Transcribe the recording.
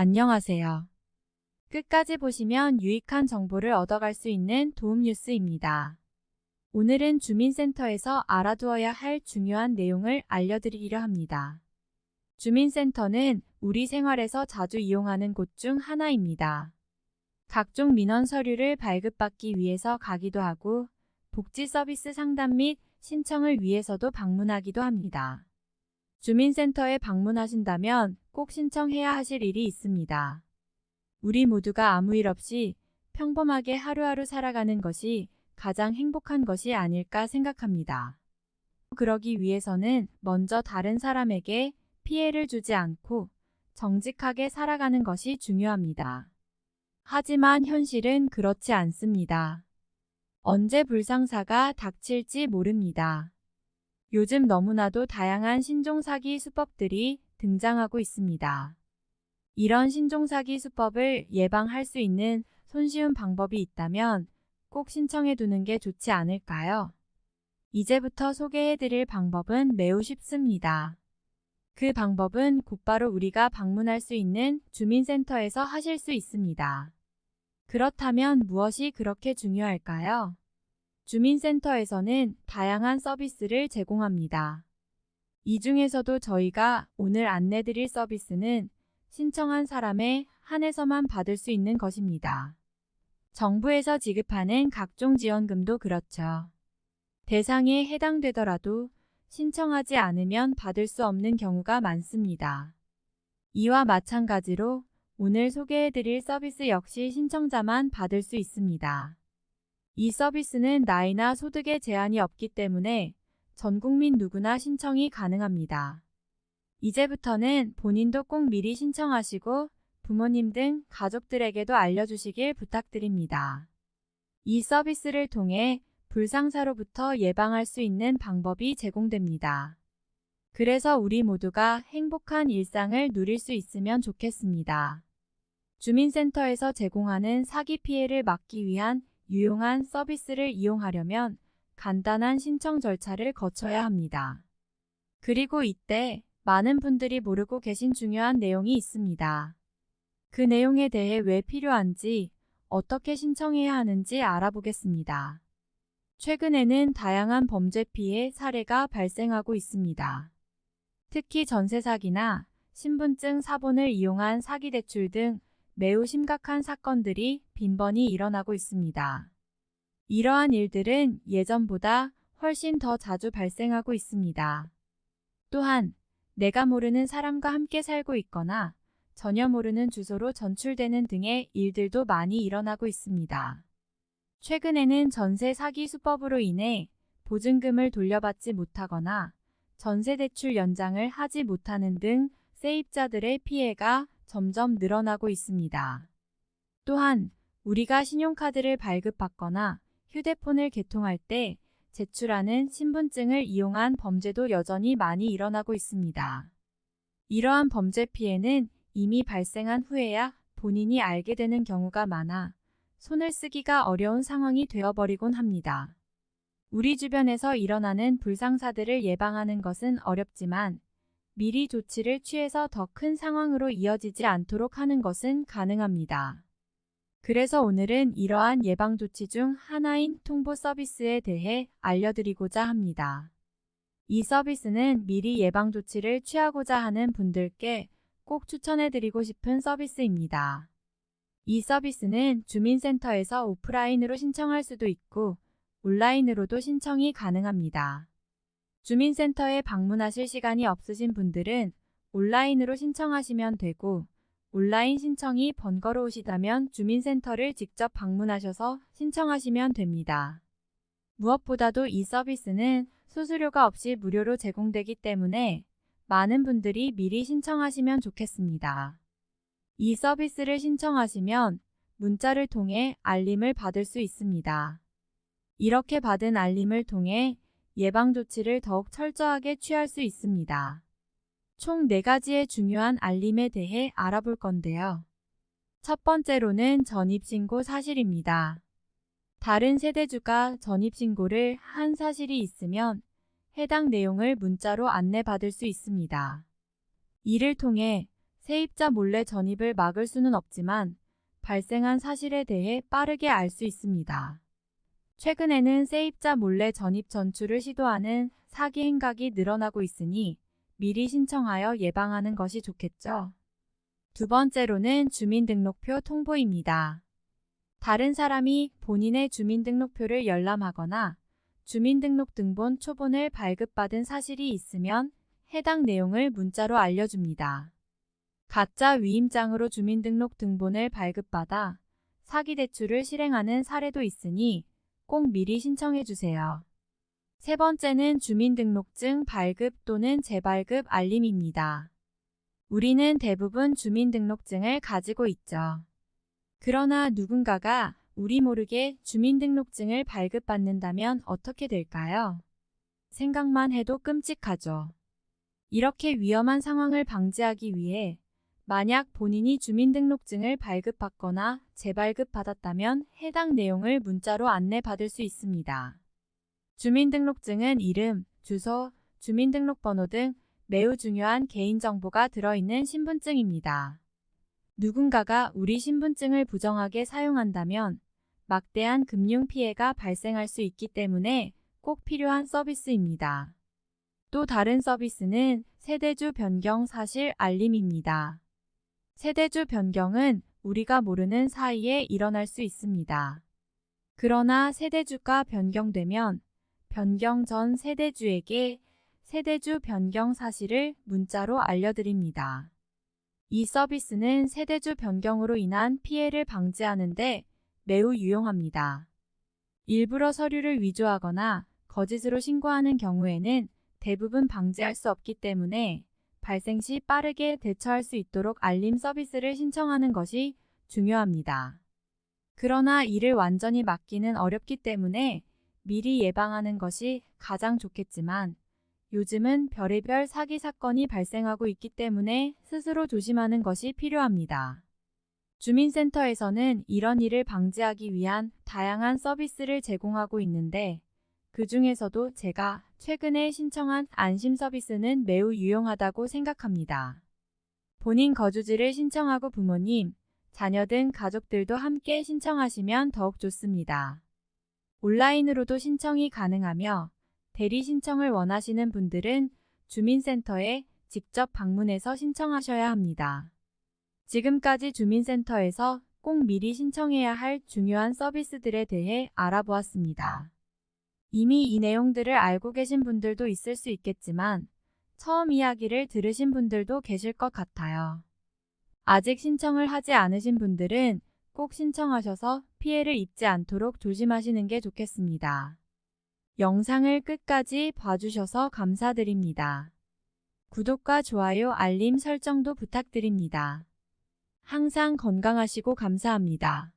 안녕하세요. 끝까지 보시면 유익한 정보를 얻어갈 수 있는 도움 뉴스입니다. 오늘은 주민센터에서 알아두어야 할 중요한 내용을 알려드리려 합니다. 주민센터는 우리 생활에서 자주 이용하는 곳 중 하나입니다. 각종 민원 서류를 발급받기 위해서 가기도 하고 복지 서비스 상담 및 신청을 위해서도 방문하기도 합니다. 주민센터에 방문하신다면 꼭 신청해야 하실 일이 있습니다. 우리 모두가 아무 일 없이 평범하게 하루하루 살아가는 것이 가장 행복한 것이 아닐까 생각합니다. 그러기 위해서는 먼저 다른 사람에게 피해를 주지 않고 정직하게 살아가는 것이 중요합니다. 하지만 현실은 그렇지 않습니다. 언제 불상사가 닥칠지 모릅니다. 요즘 너무나도 다양한 신종사기 수법들이 등장하고 있습니다. 이런 신종사기 수법을 예방할 수 있는 손쉬운 방법이 있다면 꼭 신청해 두는 게 좋지 않을까요? 이제부터 소개해 드릴 방법은 매우 쉽습니다. 그 방법은 곧바로 우리가 방문할 수 있는 주민센터에서 하실 수 있습니다. 그렇다면 무엇이 그렇게 중요할까요? 주민센터에서는 다양한 서비스를 제공합니다. 이 중에서도 저희가 오늘 안내 드릴 서비스는 신청한 사람에 한해서만 받을 수 있는 것입니다. 정부에서 지급하는 각종 지원금도 그렇죠. 대상에 해당되더라도 신청하지 않으면 받을 수 없는 경우가 많습니다. 이와 마찬가지로 오늘 소개해드릴 서비스 역시 신청자만 받을 수 있습니다. 이 서비스는 나이나 소득에 제한이 없기 때문에 전 국민 누구나 신청이 가능합니다. 이제부터는 본인도 꼭 미리 신청하시고 부모님 등 가족들에게도 알려주시길 부탁드립니다. 이 서비스를 통해 불상사로부터 예방할 수 있는 방법이 제공됩니다. 그래서 우리 모두가 행복한 일상을 누릴 수 있으면 좋겠습니다. 주민센터에서 제공하는 사기 피해를 막기 위한 유용한 서비스를 이용하려면 간단한 신청 절차를 거쳐야 합니다. 그리고 이때 많은 분들이 모르고 계신 중요한 내용이 있습니다. 그 내용에 대해 왜 필요한지, 어떻게 신청해야 하는지 알아보겠습니다. 최근에는 다양한 범죄 피해 사례가 발생하고 있습니다. 특히 전세 사기나 신분증 사본을 이용한 사기 대출 등 매우 심각한 사건들이 빈번히 일어나고 있습니다. 이러한 일들은 예전보다 훨씬 더 자주 발생하고 있습니다. 또한 내가 모르는 사람과 함께 살고 있거나 전혀 모르는 주소로 전출되는 등의 일들도 많이 일어나고 있습니다. 최근에는 전세 사기 수법으로 인해 보증금을 돌려받지 못하거나 전세 대출 연장을 하지 못하는 등 세입자들의 피해가 점점 늘어나고 있습니다. 또한 우리가 신용카드를 발급받거나 휴대폰을 개통할 때 제출하는 신분증을 이용한 범죄도 여전히 많이 일어나고 있습니다. 이러한 범죄 피해는 이미 발생한 후에야 본인이 알게 되는 경우가 많아 손을 쓰기가 어려운 상황이 되어버리곤 합니다. 우리 주변에서 일어나는 불상사들을 예방하는 것은 어렵지만 미리 조치를 취해서 더 큰 상황으로 이어지지 않도록 하는 것은 가능합니다. 그래서 오늘은 이러한 예방조치 중 하나인 통보 서비스에 대해 알려드리고자 합니다. 이 서비스는 미리 예방조치를 취하고자 하는 분들께 꼭 추천해드리고 싶은 서비스입니다. 이 서비스는 주민센터에서 오프라인으로 신청할 수도 있고 온라인으로도 신청이 가능합니다. 주민센터에 방문하실 시간이 없으신 분들은 온라인으로 신청하시면 되고 온라인 신청이 번거로우시다면 주민센터를 직접 방문하셔서 신청하시면 됩니다. 무엇보다도 이 서비스는 수수료가 없이 무료로 제공되기 때문에 많은 분들이 미리 신청하시면 좋겠습니다. 이 서비스를 신청하시면 문자를 통해 알림을 받을 수 있습니다. 이렇게 받은 알림을 통해 예방조치를 더욱 철저하게 취할 수 있습니다. 총 4가지의 중요한 알림에 대해 알아볼 건데요. 첫 번째로는 전입신고 사실입니다. 다른 세대주가 전입신고를 한 사실이 있으면 해당 내용을 문자로 안내받을 수 있습니다. 이를 통해 세입자 몰래 전입을 막을 수는 없지만 발생한 사실에 대해 빠르게 알 수 있습니다. 최근에는 세입자 몰래 전입 전출을 시도하는 사기 행각이 늘어나고 있으니 미리 신청하여 예방하는 것이 좋겠죠. 두 번째로는 주민등록표 통보입니다. 다른 사람이 본인의 주민등록표를 열람하거나 주민등록등본 초본을 발급받은 사실이 있으면 해당 내용을 문자로 알려줍니다. 가짜 위임장으로 주민등록등본을 발급받아 사기 대출을 실행하는 사례도 있으니 꼭 미리 신청해 주세요. 세 번째는 주민등록증 발급 또는 재발급 알림입니다. 우리는 대부분 주민등록증을 가지고 있죠. 그러나 누군가가 우리 모르게 주민등록증을 발급받는다면 어떻게 될까요? 생각만 해도 끔찍하죠. 이렇게 위험한 상황을 방지하기 위해 만약 본인이 주민등록증을 발급받거나 재발급받았다면 해당 내용을 문자로 안내받을 수 있습니다. 주민등록증은 이름, 주소, 주민등록번호 등 매우 중요한 개인정보가 들어있는 신분증입니다. 누군가가 우리 신분증을 부정하게 사용한다면 막대한 금융 피해가 발생할 수 있기 때문에 꼭 필요한 서비스입니다. 또 다른 서비스는 세대주 변경 사실 알림입니다. 세대주 변경은 우리가 모르는 사이에 일어날 수 있습니다. 그러나 세대주가 변경되면 변경 전 세대주에게 세대주 변경 사실을 문자로 알려드립니다. 이 서비스는 세대주 변경으로 인한 피해를 방지하는 데 매우 유용합니다. 일부러 서류를 위조하거나 거짓으로 신고하는 경우에는 대부분 방지할 수 없기 때문에 발생 시 빠르게 대처할 수 있도록 알림 서비스를 신청하는 것이 중요합니다. 그러나 이를 완전히 막기는 어렵기 때문에 미리 예방하는 것이 가장 좋겠지만 요즘은 별의별 사기 사건이 발생하고 있기 때문에 스스로 조심하는 것이 필요합니다. 주민센터에서는 이런 일을 방지하기 위한 다양한 서비스를 제공하고 있는데 그 중에서도 제가 최근에 신청한 안심 서비스는 매우 유용하다고 생각합니다. 본인 거주지를 신청하고 부모님, 자녀 등 가족들도 함께 신청하시면 더욱 좋습니다. 온라인으로도 신청이 가능하며 대리 신청을 원하시는 분들은 주민센터에 직접 방문해서 신청하셔야 합니다. 지금까지 주민센터에서 꼭 미리 신청해야 할 중요한 서비스들에 대해 알아보았습니다. 이미 이 내용들을 알고 계신 분들도 있을 수 있겠지만 처음 이야기를 들으신 분들도 계실 것 같아요. 아직 신청을 하지 않으신 분들은 꼭 신청하셔서 피해를 입지 않도록 조심하시는 게 좋겠습니다. 영상을 끝까지 봐주셔서 감사드립니다. 구독과 좋아요, 알림 설정도 부탁드립니다. 항상 건강하시고 감사합니다.